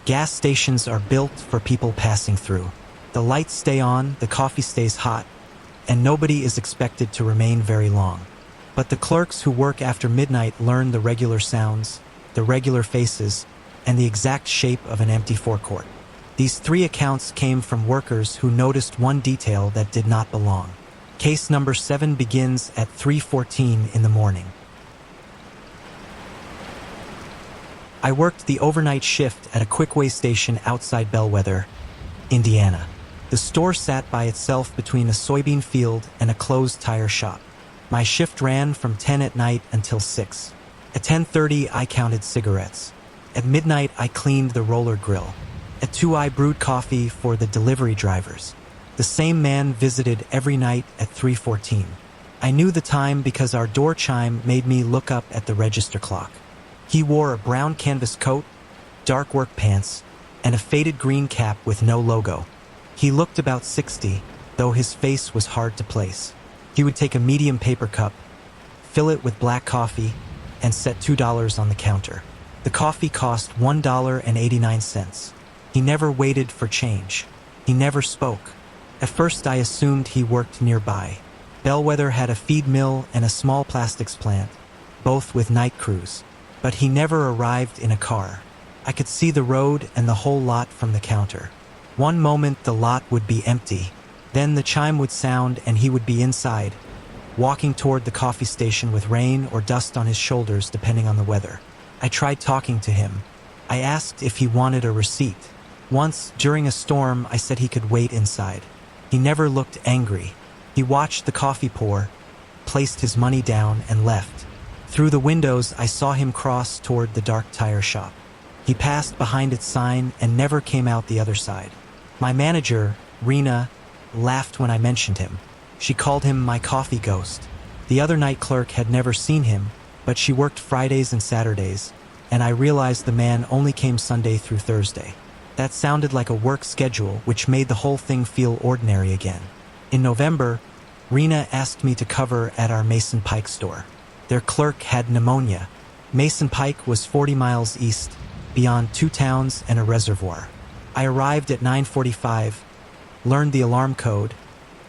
Gas stations are built for people passing through. The lights stay on, the coffee stays hot, and nobody is expected to remain very long. But the clerks who work after midnight learn the regular sounds, the regular faces, and the exact shape of an empty forecourt. These 3 accounts came from workers who noticed one detail that did not belong. Case number 7 begins at 3:14 in the morning. I worked the overnight shift at a Quickway station outside Bellwether, Indiana. The store sat by itself between a soybean field and a closed tire shop. My shift ran from 10 at night until 6. At 10:30, I counted cigarettes. At midnight, I cleaned the roller grill. At 2, I brewed coffee for the delivery drivers. The same man visited every night at 3:14. I knew the time because our door chime made me look up at the register clock. He wore a brown canvas coat, dark work pants, and a faded green cap with no logo. He looked about 60, though his face was hard to place. He would take a medium paper cup, fill it with black coffee, and set $2 on the counter. The coffee cost $1.89. He never waited for change. He never spoke. At first I assumed he worked nearby. Bellwether had a feed mill and a small plastics plant, both with night crews. But he never arrived in a car. I could see the road and the whole lot from the counter. One moment the lot would be empty. Then the chime would sound and he would be inside, walking toward the coffee station with rain or dust on his shoulders depending on the weather. I tried talking to him. I asked if he wanted a receipt. Once, during a storm, I said he could wait inside. He never looked angry. He watched the coffee pour, placed his money down, and left. Through the windows, I saw him cross toward the dark tire shop. He passed behind its sign and never came out the other side. My manager, Rena, laughed when I mentioned him. She called him my coffee ghost. The other night clerk had never seen him, but she worked Fridays and Saturdays, and I realized the man only came Sunday through Thursday. That sounded like a work schedule, which made the whole thing feel ordinary again. In November, Rena asked me to cover at our Mason Pike store. Their clerk had pneumonia. Mason Pike was 40 miles east, beyond 2 towns and a reservoir. I arrived at 9:45, learned the alarm code,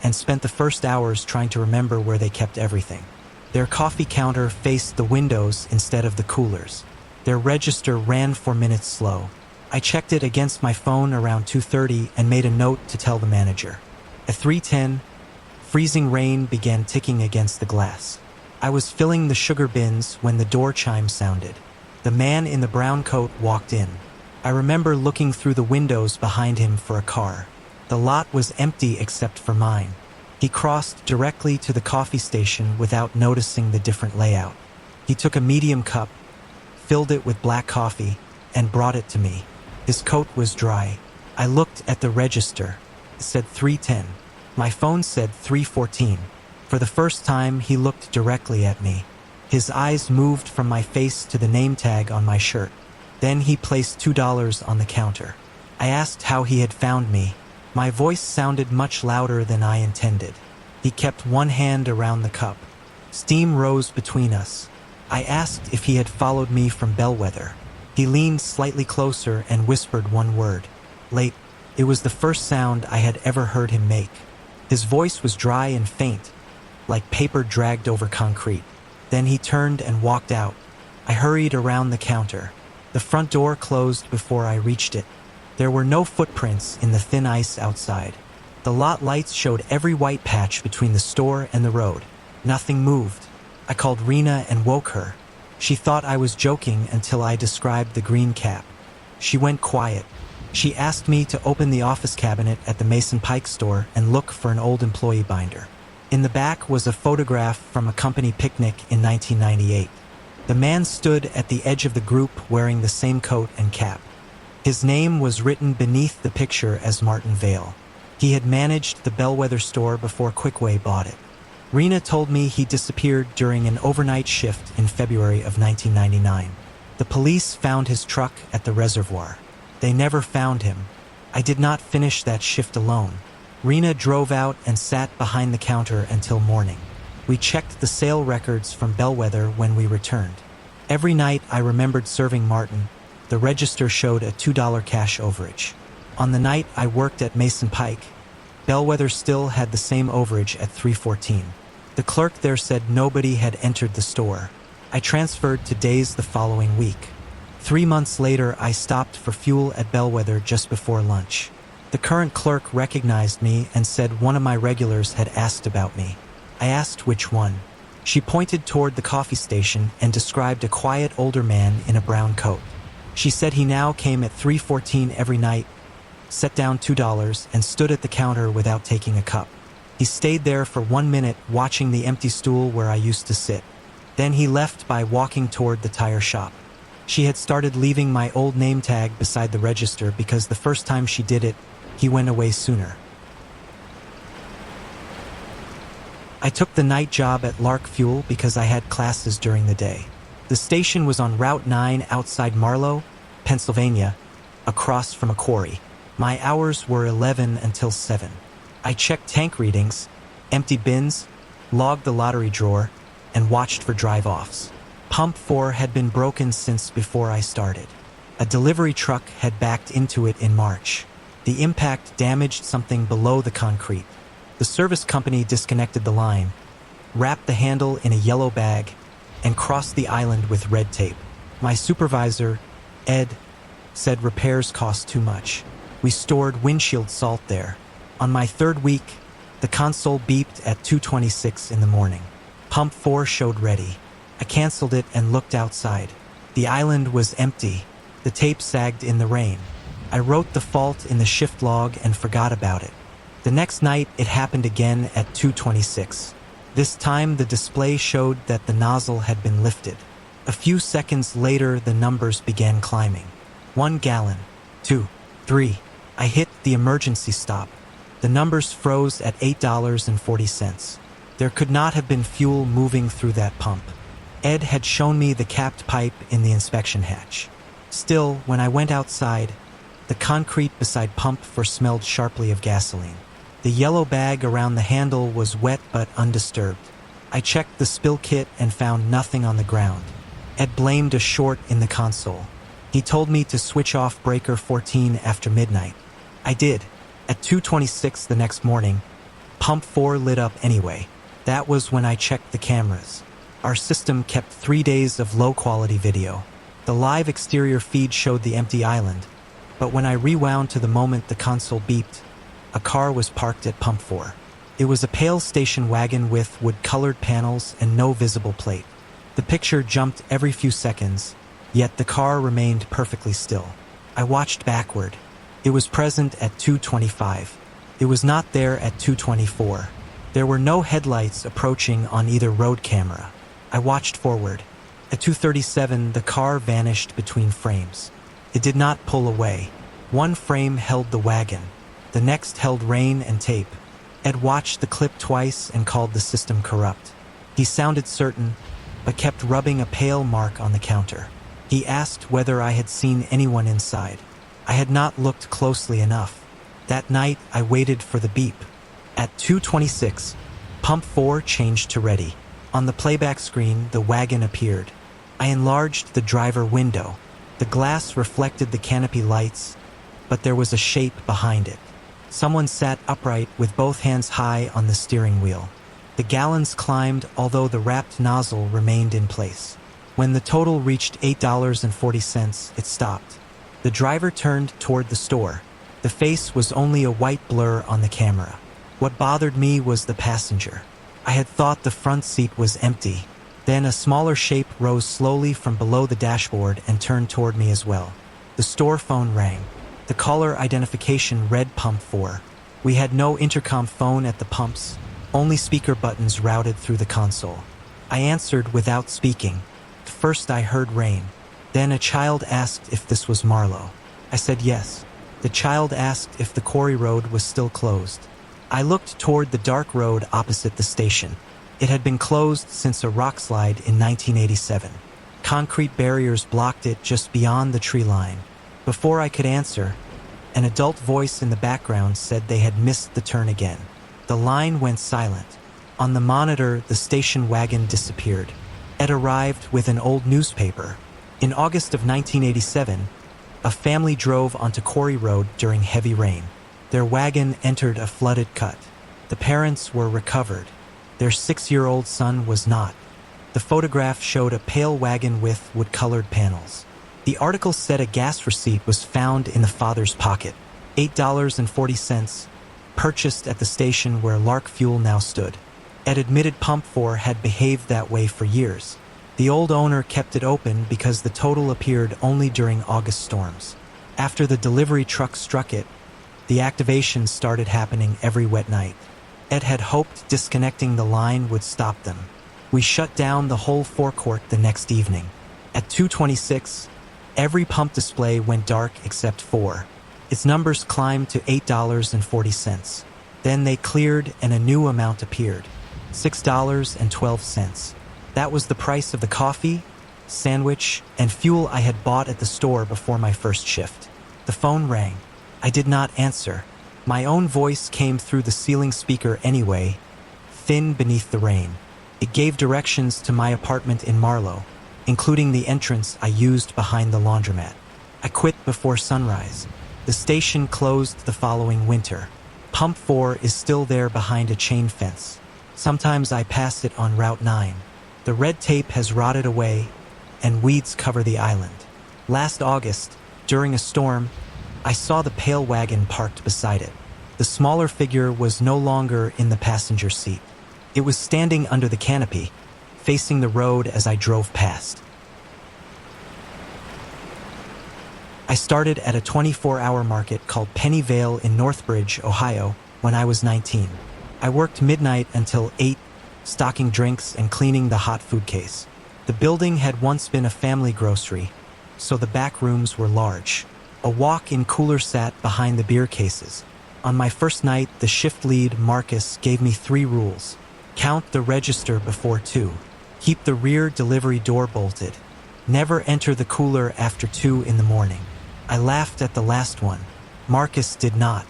and spent the first hours trying to remember where they kept everything. Their coffee counter faced the windows instead of the coolers. Their register ran 4 minutes slow. I checked it against my phone around 2:30 and made a note to tell the manager. At 3:10, freezing rain began ticking against the glass. I was filling the sugar bins when the door chime sounded. The man in the brown coat walked in. I remember looking through the windows behind him for a car. The lot was empty except for mine. He crossed directly to the coffee station without noticing the different layout. He took a medium cup, filled it with black coffee, and brought it to me. His coat was dry. I looked at the register. It said 3:10. My phone said 3:14. For the first time, he looked directly at me. His eyes moved from my face to the name tag on my shirt. Then he placed $2 on the counter. I asked how he had found me. My voice sounded much louder than I intended. He kept one hand around the cup. Steam rose between us. I asked if he had followed me from Bellwether. He leaned slightly closer and whispered one word. Late. It was the first sound I had ever heard him make. His voice was dry and faint, like paper dragged over concrete. Then he turned and walked out. I hurried around the counter. The front door closed before I reached it. There were no footprints in the thin ice outside. The lot lights showed every white patch between the store and the road. Nothing moved. I called Rena and woke her. She thought I was joking until I described the green cap. She went quiet. She asked me to open the office cabinet at the Mason Pike store and look for an old employee binder. In the back was a photograph from a company picnic in 1998. The man stood at the edge of the group wearing the same coat and cap. His name was written beneath the picture as Martin Vale. He had managed the Bellwether store before Quickway bought it. Rena told me he disappeared during an overnight shift in February of 1999. The police found his truck at the reservoir. They never found him. I did not finish that shift alone. Rena drove out and sat behind the counter until morning. We checked the sale records from Bellwether when we returned. Every night I remembered serving Martin, The register showed a $2 cash overage. On the night I worked at Mason Pike, Bellwether still had the same overage at 314. The clerk there said nobody had entered the store. I transferred to days the following week. 3 months later, I stopped for fuel at Bellwether just before lunch. The current clerk recognized me and said one of my regulars had asked about me. I asked which one. She pointed toward the coffee station and described a quiet older man in a brown coat. She said he now came at 314 every night, set down $2, and stood at the counter without taking a cup. He stayed there for 1 minute watching the empty stool where I used to sit. Then he left by walking toward the tire shop. She had started leaving my old name tag beside the register because the first time she did it, he went away sooner. I took the night job at Lark Fuel because I had classes during the day. The station was on Route 9 outside Marlow, Pennsylvania, across from a quarry. My hours were 11 until 7. I checked tank readings, emptied bins, logged the lottery drawer, and watched for drive-offs. Pump 4 had been broken since before I started. A delivery truck had backed into it in March. The impact damaged something below the concrete. The service company disconnected the line, wrapped the handle in a yellow bag, and crossed the island with red tape. My supervisor, Ed, said repairs cost too much. We stored windshield salt there. On my third week, the console beeped at 2:26 in the morning. Pump 4 showed ready. I canceled it and looked outside. The island was empty. The tape sagged in the rain. I wrote the fault in the shift log and forgot about it. The next night, it happened again at 2:26. This time, the display showed that the nozzle had been lifted. A few seconds later, the numbers began climbing. 1 gallon, 2, 3. I hit the emergency stop. The numbers froze at $8.40. There could not have been fuel moving through that pump. Ed had shown me the capped pipe in the inspection hatch. Still, when I went outside, the concrete beside pump 4 smelled sharply of gasoline. The yellow bag around the handle was wet but undisturbed. I checked the spill kit and found nothing on the ground. Ed blamed a short in the console. He told me to switch off breaker 14 after midnight. I did. At 2:26 the next morning, pump 4 lit up anyway. That was when I checked the cameras. Our system kept 3 days of low-quality video. The live exterior feed showed the empty island, but when I rewound to the moment the console beeped, a car was parked at pump 4. It was a pale station wagon with wood-colored panels and no visible plate. The picture jumped every few seconds, yet the car remained perfectly still. I watched backward. It was present at 2:25. It was not there at 2:24. There were no headlights approaching on either road camera. I watched forward. At 2:37, the car vanished between frames. It did not pull away. One frame held the wagon. The next held rain and tape. Ed watched the clip twice and called the system corrupt. He sounded certain, but kept rubbing a pale mark on the counter. He asked whether I had seen anyone inside. I had not looked closely enough. That night, I waited for the beep. At 2:26, pump 4 changed to ready. On the playback screen, the wagon appeared. I enlarged the driver window. The glass reflected the canopy lights, but there was a shape behind it. Someone sat upright with both hands high on the steering wheel. The gallons climbed, although the wrapped nozzle remained in place. When the total reached $8.40, it stopped. The driver turned toward the store. The face was only a white blur on the camera. What bothered me was the passenger. I had thought the front seat was empty. Then a smaller shape rose slowly from below the dashboard and turned toward me as well. The store phone rang. The caller identification read pump 4. We had no intercom phone at the pumps, only speaker buttons routed through the console. I answered without speaking. First I heard rain. Then a child asked if this was Marlow. I said yes. The child asked if the quarry road was still closed. I looked toward the dark road opposite the station. It had been closed since a rock slide in 1987. Concrete barriers blocked it just beyond the tree line. Before I could answer, an adult voice in the background said they had missed the turn again. The line went silent. On the monitor, the station wagon disappeared. Ed arrived with an old newspaper. In August of 1987, A family drove onto Quarry Road during heavy rain. Their wagon entered a flooded cut. The parents were recovered. Their 6-year-old son was not. The photograph showed a pale wagon with wood-colored panels. The article said a gas receipt was found in the father's pocket. $8.40, purchased at the station where Lark Fuel now stood. Ed admitted Pump 4 had behaved that way for years. The old owner kept it open because the total appeared only during August storms. After the delivery truck struck it, the activations started happening every wet night. Ed had hoped disconnecting the line would stop them. We shut down the whole forecourt the next evening. At 2:26, every pump display went dark except 4. Its numbers climbed to $8.40. Then they cleared and a new amount appeared, $6.12. That was the price of the coffee, sandwich, and fuel I had bought at the store before my first shift. The phone rang. I did not answer. My own voice came through the ceiling speaker anyway, thin beneath the rain. It gave directions to my apartment in Marlow, including the entrance I used behind the laundromat. I quit before sunrise. The station closed the following winter. Pump 4 is still there behind a chain fence. Sometimes I pass it on Route 9. The red tape has rotted away, and weeds cover the island. Last August, during a storm, I saw the pale wagon parked beside it. The smaller figure was no longer in the passenger seat. It was standing under the canopy, facing the road as I drove past. I started at a 24-hour market called Penny Vale in Northbridge, Ohio, when I was 19. I worked midnight until 8, stocking drinks and cleaning the hot food case. The building had once been a family grocery, so the back rooms were large. A walk-in cooler sat behind the beer cases. On my first night, the shift lead, Marcus, gave me 3 rules. Count the register before 2. Keep the rear delivery door bolted. Never enter the cooler after 2 in the morning. I laughed at the last one. Marcus did not.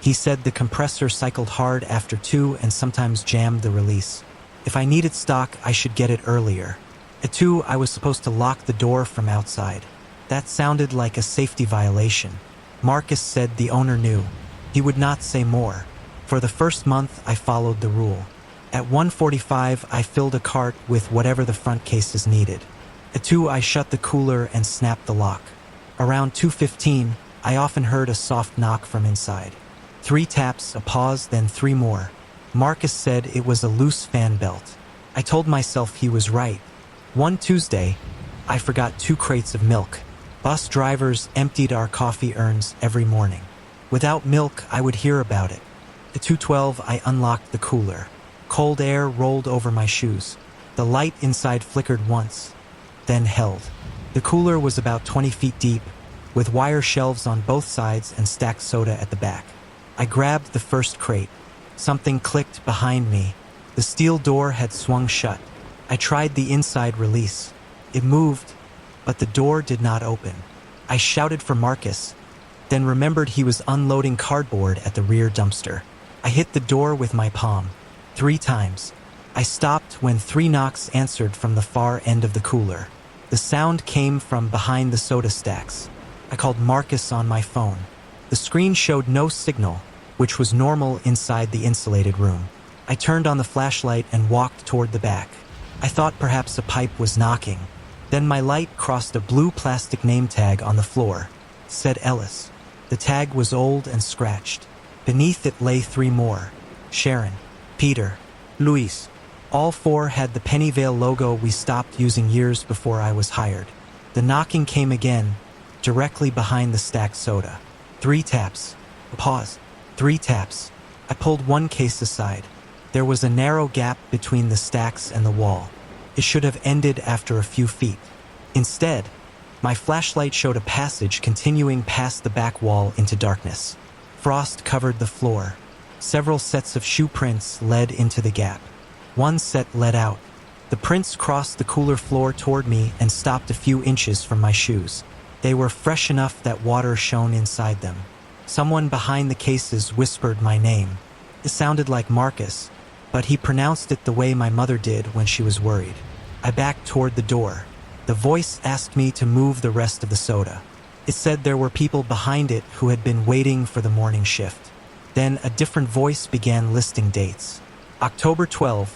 He said the compressor cycled hard after 2 and sometimes jammed the release. If I needed stock, I should get it earlier. At 2, I was supposed to lock the door from outside. That sounded like a safety violation. Marcus said the owner knew. He would not say more. For the first month, I followed the rule. At 1:45, I filled a cart with whatever the front cases needed. At 2, I shut the cooler and snapped the lock. Around 2:15, I often heard a soft knock from inside. 3 taps, a pause, then 3 more. Marcus said it was a loose fan belt. I told myself he was right. One Tuesday, I forgot 2 crates of milk. Bus drivers emptied our coffee urns every morning. Without milk, I would hear about it. At 2:12, I unlocked the cooler. Cold air rolled over my shoes. The light inside flickered once, then held. The cooler was about 20 feet deep, with wire shelves on both sides and stacked soda at the back. I grabbed the first crate. Something clicked behind me. The steel door had swung shut. I tried the inside release. It moved, but the door did not open. I shouted for Marcus, then remembered he was unloading cardboard at the rear dumpster. I hit the door with my palm. 3 times. I stopped when 3 knocks answered from the far end of the cooler. The sound came from behind the soda stacks. I called Marcus on my phone. The screen showed no signal, which was normal inside the insulated room. I turned on the flashlight and walked toward the back. I thought perhaps a pipe was knocking. Then my light crossed a blue plastic name tag on the floor. It said Ellis. The tag was old and scratched. Beneath it lay 3 more. Sharon, Peter, Luis. All 4 had the Pennyvale logo we stopped using years before I was hired. The knocking came again, directly behind the stacked soda. 3 taps. A pause. 3 taps. I pulled 1 case aside. There was a narrow gap between the stacks and the wall. It should have ended after a few feet. Instead, my flashlight showed a passage continuing past the back wall into darkness. Frost covered the floor. Several sets of shoe prints led into the gap. 1 set led out. The prints crossed the cooler floor toward me and stopped a few inches from my shoes. They were fresh enough that water shone inside them. Someone behind the cases whispered my name. It sounded like Marcus, but he pronounced it the way my mother did when she was worried. I backed toward the door. The voice asked me to move the rest of the soda. It said there were people behind it who had been waiting for the morning shift. Then a different voice began listing dates. October 12,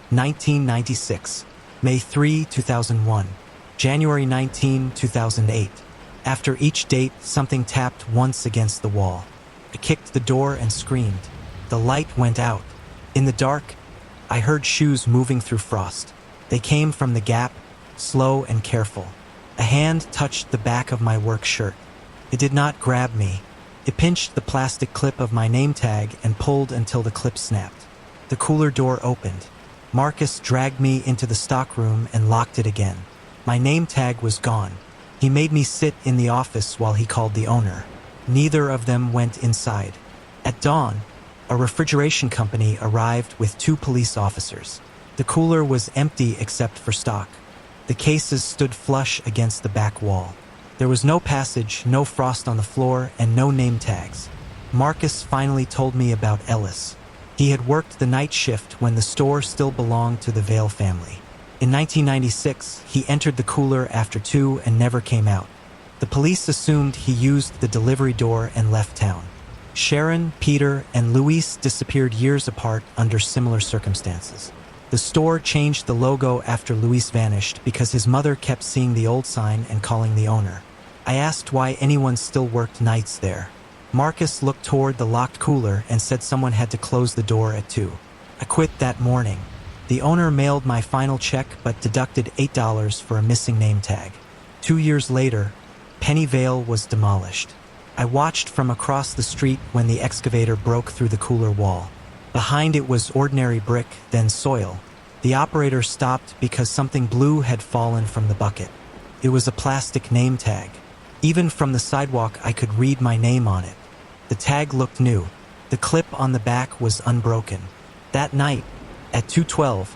1996, May 3, 2001, January 19, 2008. After each date, something tapped once against the wall. I kicked the door and screamed. The light went out. In the dark, I heard shoes moving through frost. They came from the gap, slow and careful. A hand touched the back of my work shirt. It did not grab me. It pinched the plastic clip of my name tag and pulled until the clip snapped. The cooler door opened. Marcus dragged me into the stockroom and locked it again. My name tag was gone. He made me sit in the office while he called the owner. Neither of them went inside. At dawn, a refrigeration company arrived with 2 police officers. The cooler was empty except for stock. The cases stood flush against the back wall. There was no passage, no frost on the floor, and no name tags. Marcus finally told me about Ellis. He had worked the night shift when the store still belonged to the Vale family. In 1996, he entered the cooler after 2 and never came out. The police assumed he used the delivery door and left town. Sharon, Peter, and Luis disappeared years apart under similar circumstances. The store changed the logo after Luis vanished because his mother kept seeing the old sign and calling the owner. I asked why anyone still worked nights there. Marcus looked toward the locked cooler and said someone had to close the door at 2. I quit that morning. The owner mailed my final check but deducted $8 for a missing name tag. 2 years later, Penny Vale was demolished. I watched from across the street when the excavator broke through the cooler wall. Behind it was ordinary brick, then soil. The operator stopped because something blue had fallen from the bucket. It was a plastic name tag. Even from the sidewalk, I could read my name on it. The tag looked new. The clip on the back was unbroken. That night, at 2:12,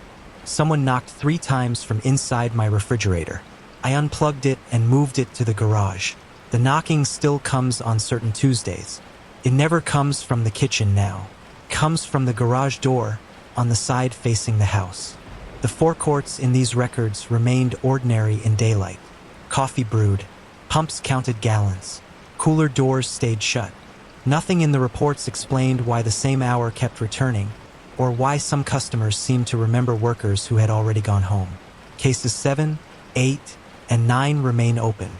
someone knocked 3 times from inside my refrigerator. I unplugged it and moved it to the garage. The knocking still comes on certain Tuesdays. It never comes from the kitchen now. It comes from the garage door on the side facing the house. The forecourts in these records remained ordinary in daylight. Coffee brewed. Pumps counted gallons. Cooler doors stayed shut. Nothing in the reports explained why the same hour kept returning, or why some customers seemed to remember workers who had already gone home. Cases 7, 8, and 9 remain open.